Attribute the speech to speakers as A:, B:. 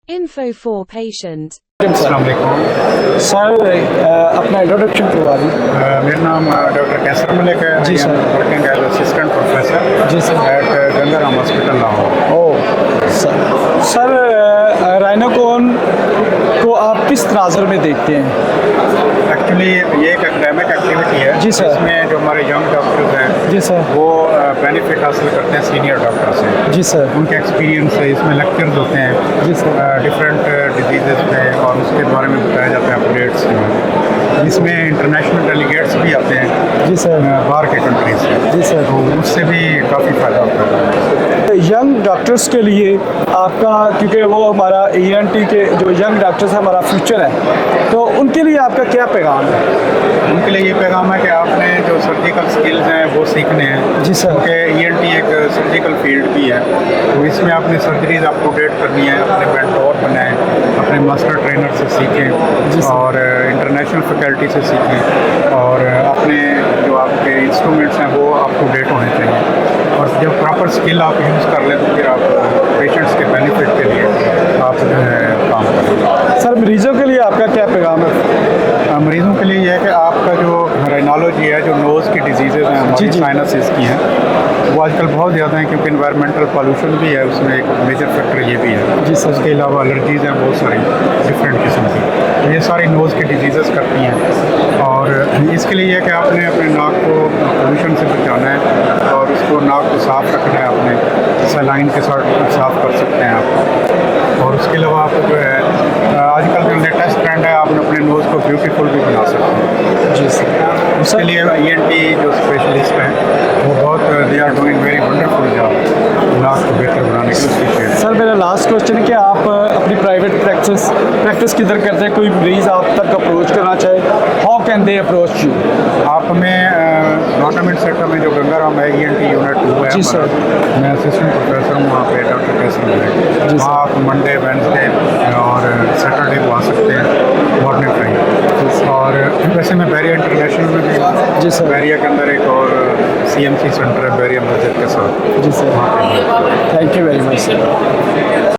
A: Info for patient.
B: अस्सलाम वालेकुम
C: sir अपना इंट्रोडक्शन करवा दी।
B: मेरा नाम डॉक्टर कैसर मलिक है।
C: जी sir.
B: Working as assistant professor
C: जी sir.
B: At Gangaram hospital Lahore.
C: Oh sir राइनोकॉन को आप किस तनाजर में देखते हैं?
B: एक्चुअली ये एक एकेडमिक एक्टिविटी है
C: जी सर।
B: इसमें जो हमारे यंग डॉक्टर्स हैं
C: जी सर।
B: वो बेनिफिट हासिल करते हैं सीनियर डॉक्टर से।
C: जी सर।
B: उनके एक्सपीरियंस से इसमें लेक्चर्स होते हैं
C: जी सर।
B: डिफरेंट डिजीज़ पे और उसके बारे में बताया जाता है अपडेट्स में। इसमें इंटरनेशनल डेलीगेट्स भी आते हैं
C: जी सर।
B: बाहर के कंट्रीज से।
C: जी सर।
B: तो उससे भी काफ़ी फ़ायदा होता है।
C: यंग डॉक्टर्स के लिए आपका, क्योंकि वो हमारा ENT के जो यंग डॉक्टर्स हमारा फ्यूचर है, तो उनके लिए आपका क्या पैगाम है?
B: उनके लिए ये पैगाम है कि आपने जो सर्जिकल स्किल्स हैं वो सीखने हैं।
C: जी सर।
B: क्योंकि ENT एक सर्जिकल फील्ड भी है, तो इसमें आपने सर्जरीज अप टू डेट करनी है, अपने मेंटोर बनाएं, अपने मास्टर ट्रेनर से सीखें
C: जी सर।
B: और इंटरनेशनल फैकल्टी से सीखें और अपने जो आपके इंस्ट्रूमेंट्स हैं वो अप टू डेट होने चाहिए। और जब प्रॉपर स्किल आप यूज़ कर लें तो फिर आप पेशेंट्स के बेनिफिट के लिए आप काम करें।
C: सर मरीजों के लिए आपका क्या पैगाम है?
B: मरीज़ों के लिए यह है कि आपका जो राइनोलॉजी है, जो नोज़ की डिजीज़ेज़ हैं हमारी
C: जी।
B: साइनसिस की हैं, वो आजकल बहुत ज़्यादा हैं क्योंकि इन्वायरमेंटल पॉल्यूशन भी है, उसमें एक मेजर फैक्टर ये भी है।
C: जी सर।
B: उसके अलावा एलर्जीज़ हैं बहुत सारी डिफरेंट किस्म की, तो ये सारी नोज़ की डिजीज़ेज़ करती हैं। और इसके लिए यह कि आपने अपने नाक को पोल्यूशन से बचाना है और उसको नाक को साफ़ रखना है, अपने सलाइन के साथ साफ़ कर सकते हैं आप। और उसके अलावा आप जो है आजकल जो लेटेस्ट ट्रेंड है, आप अपने नोज़ को ब्यूटीफुल भी बना सकते हैं।
C: जी सर।
B: उसके लिए ENT जो स्पेशलिस्ट हैं वो बहुत they are doing very wonderful job नाक को बेहतर बनाने के लिए।
C: सर मेरा लास्ट क्वेश्चन है कि आप अपनी प्राइवेट प्रैक्टिस किधर करते हैं? कोई मरीज आप तक अप्रोच करना चाहे, how can they approach you?
B: आप हमें गवर्नमेंट सेक्टर में जो गंगाराम है ENT यूनिट 2 है
C: जी सर।
B: हमारा, मैं असिस्टेंट प्रोफेसर हूँ वहाँ पे, डॉक्टर कैसर मलिक।
C: जी
B: वहाँ आप मंडे वेडनेसडे और सैटरडे को आ सकते हैं मॉर्निंग टाइम। और वैसे मैं बैरिया इंटरनेशनल में भी हूँ।
C: जी सर।
B: बैरिया के अंदर एक और CMC सेंटर है बैरिया मस्जिद के साथ।
C: जी sir. Thank you very much sir.